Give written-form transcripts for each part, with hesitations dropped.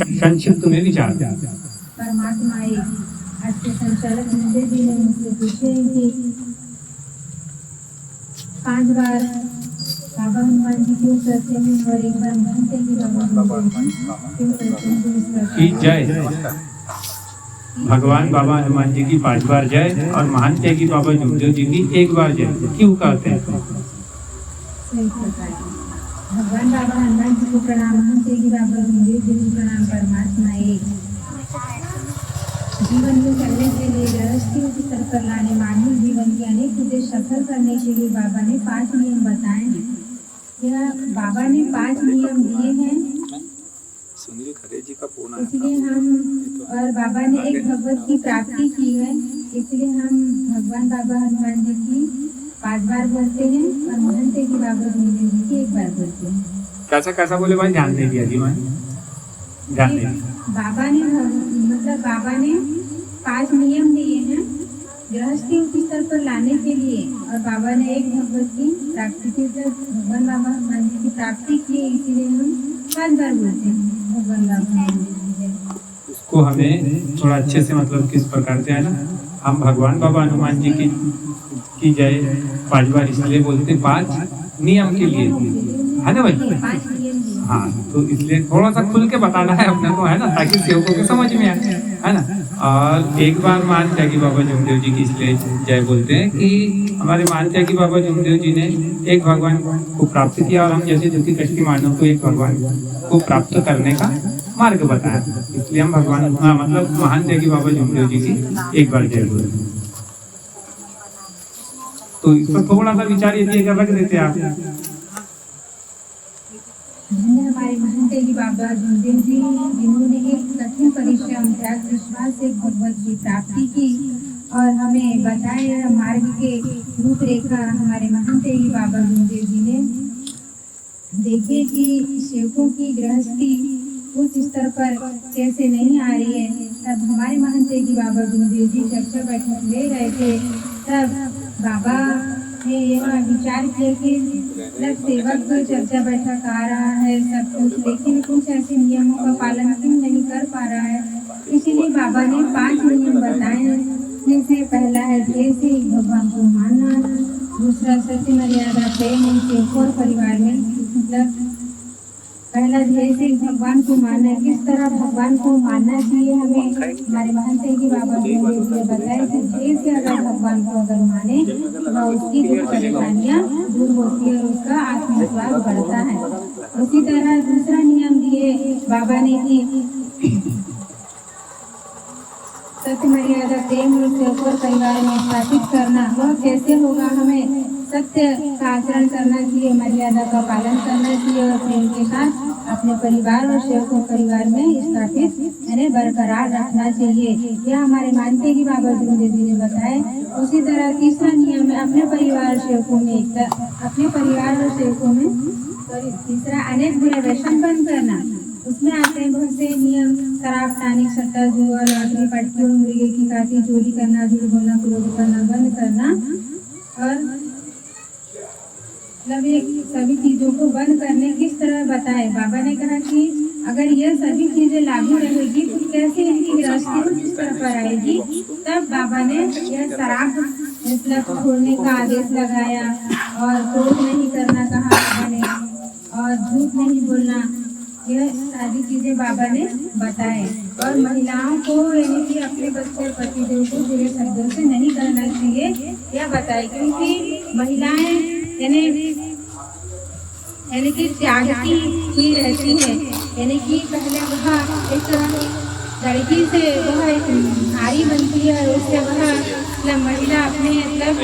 संक्षिप्त में विचार। परमात्मा एक। आज के संचालक मंदिर जी ने मुझसे पूछे कि 5 बार बाबा हनुमान जी क्यों करते हैं और एक बार मानते हैं कि बाबा हनुमान जी क्यों करते हैं। की जय। भगवान बाबा हनुमान जी की 5 बार जय और मानते हैं कि बाबा जुमदेव जी की 1 बार जय। क्यों कहते हैं? भगवान बाबा हनुमान जी को प्रणाम, मानते कि बाबा जुमदेव जी को प्रणाम। परमात्मा एक। जीवन में चलने के लिए गृहस्थियों की स्तर पर लाने मानव जीवन के अनेक उद्देश्य सफल करने के लिए बाबा ने 5 नियम बताए हैं। यह बाबा ने 5 नियम दिए हैं, इसलिए हम और बाबा ने एक भगवत की प्राप्ति की है, इसलिए हम भगवान बाबा हनुमान जी की 5 बार बोलते हैं और मानते कि बाबा जुमदेव जी की 1 बार बोलते हैं। कैसा कैसा बोले भाई? ध्यान दे दिया जी। मैं ध्यान दे। बाबा ने मतलब बाबा ने 5 नियम दिए हैं गृहस्थी के स्तर पर लाने के लिए, और बाबा ने एक भगवत की प्राप्ति के लिए भगवान बाबा हनुमान जी की प्राप्ति की है, इसीलिए हम 5 बार बोलते हैं भगवान बाबा हनुमान जी। उसको हमें थोड़ा अच्छे से मतलब किस प्रकार से है ना, हम भगवान बाबा हनुमान जी की जय 5 बार इसलिए बोलते 5 नियम के लिए, है ना भाई? हाँ, तो इसलिए थोड़ा सा खुल के बताना है अपने को, है ना, ताकि सेवकों को समझ में आए, है ना। और एक बार मानते हैं कि बाबा जुमदेव जी की इसलिए जय बोलते हैं कि हमारे मानते हैं कि बाबा जुमदेव जी ने एक भगवान को प्राप्त किया और हम जैसे दुखी कष्टी मानव को एक भगवान को प्राप्त करने का मार्ग बताया, इसलिए हम भगवान मतलब मानते हैं कि बाबा जुमदेव जी की 1 बार जय बोलते हैं। तो इस पर थोड़ा सा विचार यदि अगर रख देते आप। हमारे महंत जी बाबा जुमदेव जी जिन्होंने एक कठिन परिश्रम त्याग विश्वास से भगवत की प्राप्ति की और हमें बताया मार्ग के रूपरेखा, हमारे महंत जी बाबा जुमदेव जी ने देखे कि सेवकों की गृहस्थी उच्च स्तर पर कैसे नहीं आ रही है। तब हमारे महंत जी बाबा जुमदेव जी चर्चा बैठक ले रहे थे, तब बाबा ने यह विचार किया कि सेवक चर्चा बैठक आ रहा है सब कुछ, लेकिन कुछ ऐसे नियमों का पालन क्यों नहीं कर पा रहा है। इसीलिए बाबा ने 5 नियम बताए हैं, जिनसे पहला है जैसे भगवान को मानना, दूसरा सत्य मर्यादा प्रेम सेवकों और परिवार में, मतलब पहला जैसे भगवान को मानना, किस तरह भगवान को मानना चाहिए हमें। हमारे महंत जी बाबा जुमदेव जी ने बताया कि जैसे अगर भगवान को अगर माने तो उसकी दुख परेशानियाँ दूर होती है और उसका आत्मविश्वास बढ़ता है। उसी तरह दूसरा नियम दिए बाबा ने कि सत्य मर्यादा प्रेम और परिवार में स्थापित करना, वह कैसे होगा। हमें सत्य का आचरण करना चाहिए, मर्यादा का पालन करना चाहिए और प्रेम के साथ अपने परिवार और सेवकों परिवार में स्थापित यानी बरकरार रखना चाहिए। यह हमारे मानते कि बाबा जुमदेव जी ने बताए। उसी तरह तीसरा नियम है अपने परिवार सेवकों में एकता, अपने परिवार और सेवकों में तीसरा अनेक बुरे व्यसन बंद करना। उसमें आते हैं बहुत से नियम, शराब, टानिक, सट्टा, जुआ, लॉटरी, पटकी और मुर्गे की काटी, चोरी करना, झूठ बोलना, क्रोध करना बंद करना और मतलब ये सभी चीजों को बंद करने किस तरह बताए। बाबा ने कहा कि अगर यह सभी चीजें लागू रहेगी तो कैसे इनकी गृहस्थी किस तरह पर आएगी। तब बाबा ने यह शराब मतलब छोड़ने का आदेश लगाया और क्रोध नहीं करना कहा बाबा ने और झूठ नहीं बोलना, यह सारी चीजें बाबा ने बताए। और महिलाओं को यानी कि अपने बच्चे पतिदेव को बुरे शब्दों से नहीं करना चाहिए, यह बताए, क्योंकि महिलाएं यानी कि त्यागती ही रहती है। यानी कि पहले वह एक लड़की से वह एक नारी बनती है और उससे वह मतलब महिला अपने मतलब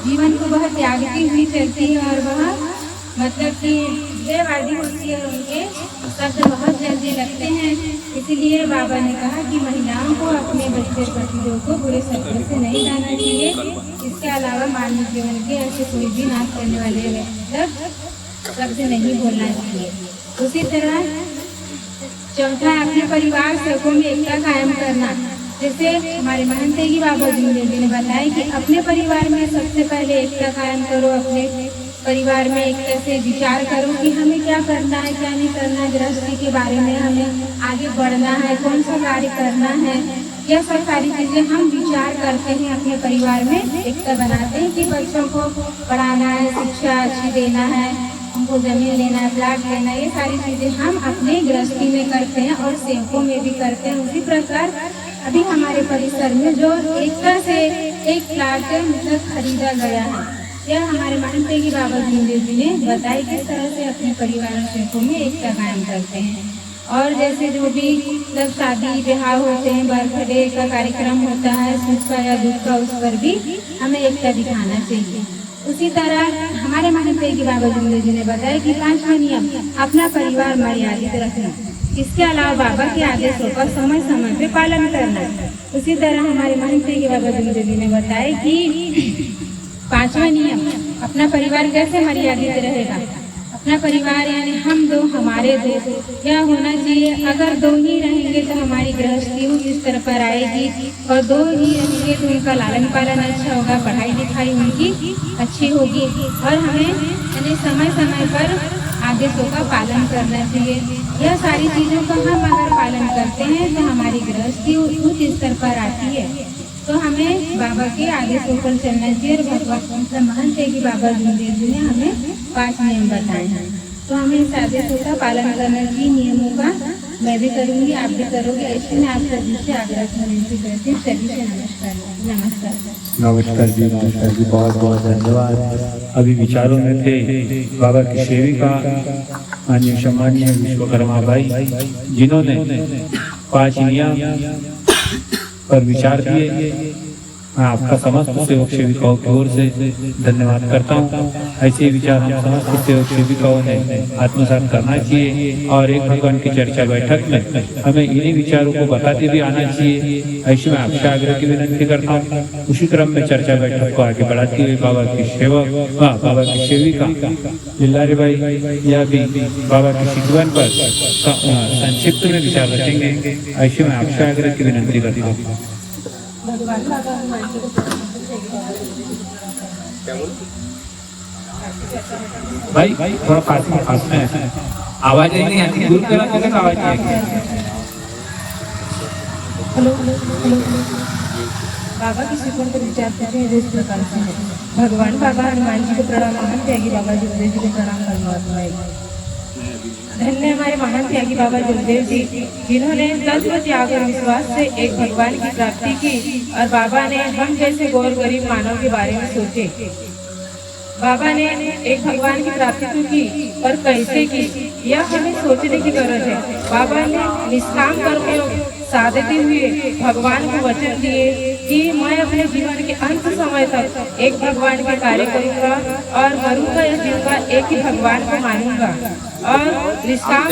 जीवन को वह त्यागती हुई चलती है और वह मतलब कि देहवादी होती है, उनके शब्द बहुत जल्दी लगते हैं। इसीलिए बाबा ने कहा कि महिलाओं को अपने बच्चे पतिदेव को बुरे शब्दों से नहीं लाना चाहिए। इसके अलावा मानव जीवन के ऐसे कोई भी नाश करने वाले शब्द नहीं बोलना चाहिए। उसी तरह चौथा अपने परिवार सेवकों में एकता कायम करना। जैसे हमारे महंत जी बाबा जुमदेव जी ने बताया कि अपने परिवार में सबसे पहले एकता कायम करो, अपने परिवार में एक तरह से विचार करो कि हमें क्या करना है, क्या नहीं करना है, गृहस्थी के बारे में हमें आगे बढ़ना है, कौन सा कार्य करना है, यह सब सारी चीजें हम विचार करते हैं अपने परिवार में एकता बनाते हैं कि बच्चों को पढ़ाना है, शिक्षा अच्छी देना है, उनको जमीन लेना है, प्लाट लेना है, ये सारी चीजें हम अपने गृहस्थी में करते हैं और सेवकों में भी करते हैं। उसी प्रकार अभी हमारे परिसर में जो एकता से एक प्लाट मतलब खरीदा गया है, यह हमारे महंत तेगी बाबा जिंदेव जी ने बताया किस तरह से अपने परिवार और सेवकों में एकता कायम करते हैं। और जैसे जो भी मतलब शादी ब्याह होते हैं, बर्थडे का कार्यक्रम होता है, सुख का या दुख का, उस पर भी हमें एकता दिखाना चाहिए। उसी तरह हमारे महंत तेगी बाबा जिंदेव जी ने बताया कि 5वां नियम अपना परिवार मर्यादित रखना, इसके अलावा बाबा के आदेशों का समय समय पे पालन करना। उसी तरह हमारे महंत तेगी बाबा जिंदेव जी ने बताया कि 5वां नियम अपना परिवार कैसे मर्यादित रहेगा। अपना परिवार यानी हम दो हमारे दो, क्या होना चाहिए, अगर 2 ही रहेंगे तो हमारी गृहस्थी इस तरह पर आएगी, और 2 ही रहेंगे तो उनका लालन पालन अच्छा होगा, पढ़ाई लिखाई उनकी अच्छी होगी। और हमें यानी समय समय पर आदेशों का पालन करना चाहिए। यह सारी चीज़ों का हम अगर पालन करते हैं तो हमारी गृहस्थी उच्च स्तर पर आती है। तो हमें बाबा के आदेशों पर चलना चाहिए। और भगवत महंत तेगी बाबा जिंदेव जी ने हमें 5 नियम बताए हैं, तो हमें इस आदेशों का पालन करना चाहिए। नियमों का मैं भी करूँगी, आप भी करोगे, ऐसे मैं आप सभी से आग्रह करती हूँ। सभी से नमस्कार। नमस्कार जी, नमस्कार जी, बहुत बहुत धन्यवाद। अभी विचारों में थे बाबा की सेविका माननीय सम्मानीय विश्वकर्मा भाई, जिन्होंने 5 नियम पर विचार दिए। मैं आपका समस्त सेवक सेविकाओं की ओर से धन्यवाद करता हूँ। ऐसे विचार हम समस्त सेवक सेविकाओं ने आत्मसात करना चाहिए, और एक भगवान की चर्चा बैठक में हमें इन्हीं विचारों को बताते भी आना चाहिए। ऐसे में आपसे आग्रह की विनती करता हूँ। उसी क्रम में चर्चा बैठक को आगे बढ़ाती हुई बाबा की सेवक बाबा की सेविका लिल्लारे भाई यह भी बाबा के शिकवन पर संक्षिप्त में विचार रखेंगे। ऐसे में आपसे आग्रह की विनती करता हूँ। भाई थोड़ा पास में आवाज ही नहीं आती, दूर करा तो आवाज नहीं आएगी। हेलो, बाबा की शिकवन पर विचार करते हैं। इस प्रकार से भगवान बाबा हनुमान जी को प्रणाम, महंत त्यागी बाबा जिंदेव जी को प्रणाम करना। धन्य हमारे महान त्यागी बाबा जिंदेव जी, जिन्होंने तत्व त्याग और विश्वास से एक भगवान की प्राप्ति की। और बाबा ने हम जैसे गौर गरीब मानव के बारे में सोचे। बाबा ने एक भगवान की प्राप्ति तो की, पर कैसे की यह हमें सोचने की जरूरत है। बाबा ने निष्काम कर्मयोग साधते हुए भगवान को वचन दिए कि मैं अपने जीवन के अंत समय तक एक भगवान के कार्य करूंगा और मरूंगा या जीऊंगा एक ही भगवान को मानूंगा और निष्काम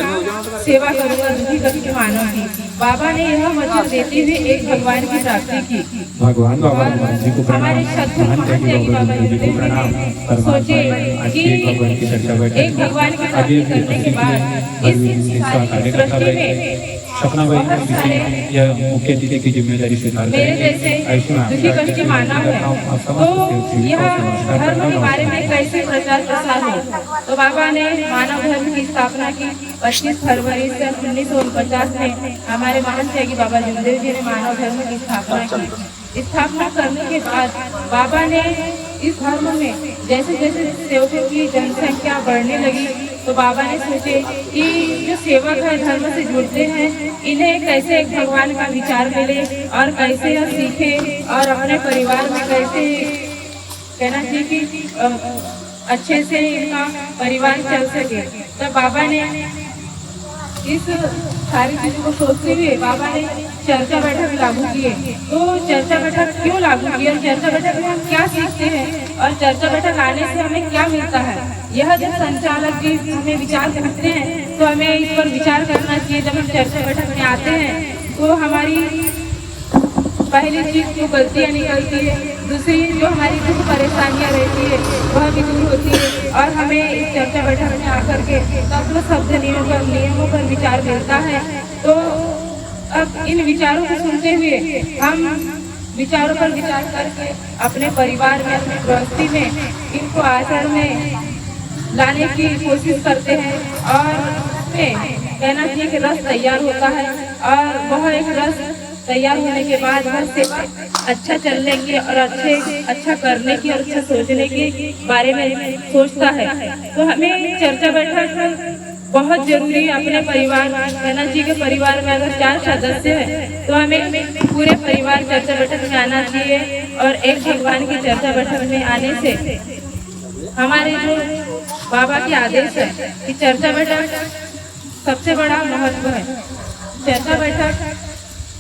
सेवा करूंगा दुखी कष्ट मानव की। बाबा ने यह वचन देते हुए एक भगवान की प्राप्ति की। भगवान बाबा हनुमान जी को प्रणाम, हमारे सदगुरु महान त्यागी बाबा जी को प्रणाम। सोचे कि एक भगवान की प्राप्ति करने के बाद इस सृष्टि में सपना भाई यह मुख्य अतिथि की जिम्मेदारी स्वीकार मेरे जैसे दुखी कष्टी मानव है, तो यह धर्म के बारे में कैसे प्रचार प्रसार हो। तो बाबा ने मानव धर्म की स्थापना की 25 फरवरी सन 1949 में। हमारे महान त्यागी बाबा जिंदेव जी ने मानव धर्म की स्थापना की। स्थापना करने के बाद बाबा ने इस धर्म में जैसे जैसे सेवकों की जनसंख्या बढ़ने लगी, तो बाबा ने सोचे कि जो सेवक है धर्म से जुड़ते हैं, इन्हें कैसे एक भगवान का विचार मिले और कैसे यह सीखे और अपने परिवार में कैसे कहना चाहिए कि अच्छे से इनका परिवार चल सके। तो बाबा ने इस सारी चीजों को सोचते हुए बाबा ने चर्चा बैठक लागू किए। तो चर्चा बैठक क्यों लागू की और चर्चा बैठक में हम क्या सीखते हैं और चर्चा बैठक आने से हमें क्या मिलता है, यह जब संचालक जी हमें विचार करते हैं तो हमें इस पर विचार करना चाहिए। जब हम चर्चा बैठक में आते हैं तो हमारी पहली चीज जो गलतियाँ निकलती है, दूसरी जो हमारी कुछ परेशानियाँ रहती है वह भी दूर होती है और हमें इस चर्चा बैठक में आकर के तत्व शब्द नियमों पर विचार मिलता है। तो अब इन विचारों को सुनते हुए हम विचारों पर विचार करके अपने परिवार में, अपने गृहस्थी में इनको आचरण में लाने की कोशिश करते हैं और उसमें कहना चाहिए कि रस तैयार होता है और वह एक रस तैयार होने के बाद वह से अच्छा चलने की और अच्छा करने की और अच्छा सोचने के बारे में सोचता है। तो हमें चर्चा बैठक बहुत जरूरी है। अपने परिवार कहना चाहिए कि परिवार में अगर 4 सदस्य हैं तो हमें पूरे परिवार चर्चा बैठक में आना चाहिए और एक भगवान की चर्चा बैठक में आने से हमारे जो बाबा के आदेश है कि चर्चा बैठक सबसे बड़ा महत्व है। चर्चा बैठक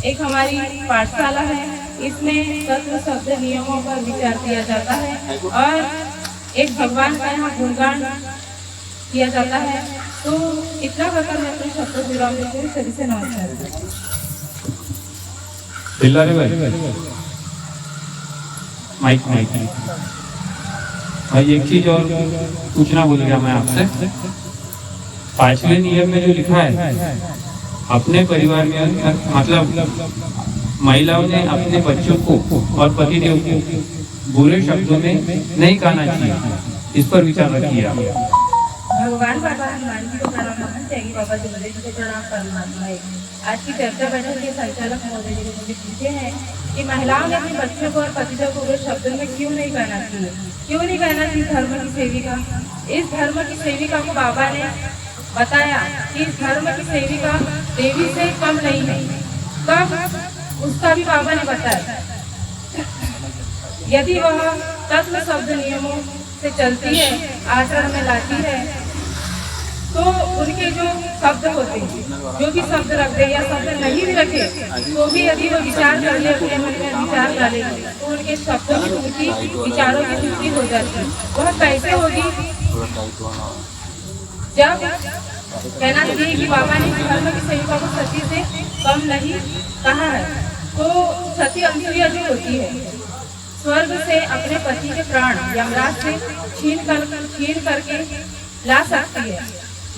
एक हमारी पाठशाला है, इसमें तत्व शब्द नियमों पर विचार किया जाता है और एक भगवान का यहाँ गुणगान किया जाता है। तो इतना कहकर मैं अपने शब्दों को विराम देती हूँ। सभी से नमस्कार। माइक भाई एक चीज और पूछना भूल गया मैं आपसे। 5वें नियम में जो लिखा है अपने परिवार में मतलब महिलाओं ने अपने बच्चों को और पतिदेव को बुरे शब्दों में नहीं कहना चाहिए, इस पर विचार रखिए। भगवान बाबा हनुमान जी को प्रणाम करना चाहिए, बाबा जी को प्रणाम करना है। आज की चर्चा बैठक के संचालक महोदय जी मुझे पूछे हैं कि महिलाओं ने अपने बच्चों को और पतिदेव को बुरे शब्दों में क्यों नहीं कहना चाहिए, क्यों नहीं कहना चाहिए धर्म की सेविका। इस धर्म की सेविका को बाबा ने बताया कि इस धर्म की सेविका देवी से कम नहीं है। कब उसका भी बाबा ने बताया, यदि वह तत्व शब्द नियमों से चलती है, आचरण में लाती है, तो उनके जो शब्द होते हैं, जो भी शब्द रख दे या शब्द नहीं भी रखे तो भी यदि वो विचार कर ले, अपने मन में विचार डाले तो उनके शब्दों की पूर्ति, विचारों की पूर्ति हो जाती है। वह कैसे होगी? जब कहना चाहिए कि बाबा ने धर्म की सेविका को सती से कम नहीं कहा है। तो सती अनुसुईया जो होती है, स्वर्ग से अपने पति के प्राण यमराज से छीन करके ला सकती है,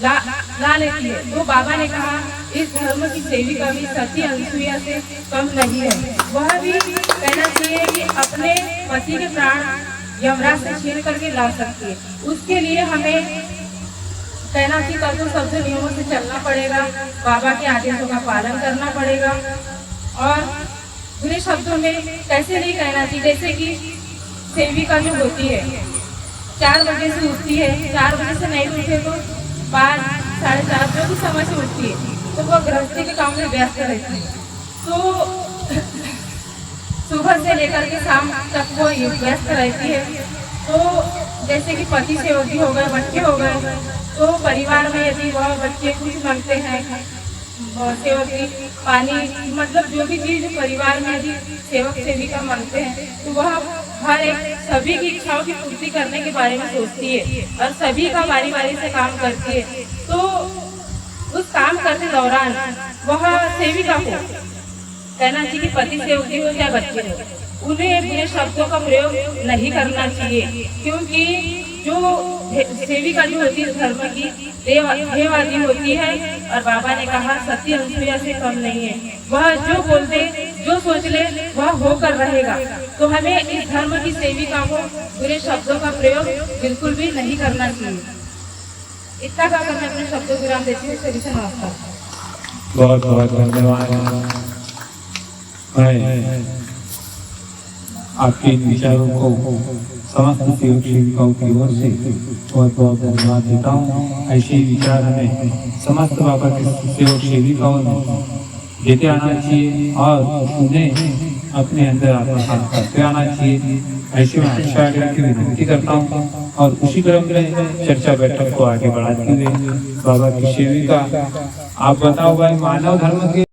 ला लेती है। तो बाबा ने कहा इस धर्म की सेविका भी सती अनुसुईया से कम नहीं है। वह भी कहना चाहिए कि अपने पति के प्राण यमराज से छीन करके ला सकती है। उसके लिए हमें कहना चाहिए तत्व शब्द नियमों से चलना पड़ेगा, बाबा के आदेशों का पालन करना पड़ेगा और बुरे शब्दों में कैसे नहीं कहना चाहिए। जैसे कि सेविका जो होती है 4 बजे से उठती है, 4 बजे से नहीं उठे तो 5, 4:30 जो भी समय से उठती है तो वह गृहस्थी के काम में व्यस्त रहती है। तो सुबह से लेकर के शाम तक वो व्यस्त रहती है। तो जैसे कि पति सेवकी हो गए, बच्चे हो गए, तो परिवार में यदि वह बच्चे कुछ मांगते हैं, सेवकी पानी मतलब जो भी चीज परिवार में यदि सेवक सेविका मांगते हैं तो वह हर एक सभी की इच्छाओं की पूर्ति करने के बारे में सोचती है और सभी का बारी बारी से काम करती है। तो उस काम करते दौरान वह सेविका को कहना चाहिए कि पति सेवकी हो या बच्चे हो, उन्हें बुरे शब्दों का प्रयोग नहीं करना चाहिए, क्योंकि जो सेविका जो होती है धर्म की देववादी होती है और बाबा ने कहा सती अनुसुईया से कम नहीं है। वह जो बोल दे, जो सोच ले वह होकर रहेगा। तो हमें इस धर्म की सेविका को बुरे शब्दों का प्रयोग बिल्कुल भी नहीं करना चाहिए। इतना कहकर मैं अपने शब्दों को विराम देती हूँ। सभी से नमस्कार। बहुत बहुत धन्यवाद। आपके विचारों को समस्त सेवक सेविकाओं की ओर से बहुत बहुत धन्यवाद देता हूँ। ऐसे ही विचार हमें समस्त बाबा के सेवक सेविकाओं में देते आना चाहिए और उन्हें अपने अंदर आत्मसात करते आना चाहिए। ऐसे में आशा की विनती करता हूँ और उसी क्रम में चर्चा बैठक को आगे बढ़ाते हुए बाबा की सेविका आप बताओ भाई, मानव धर्म के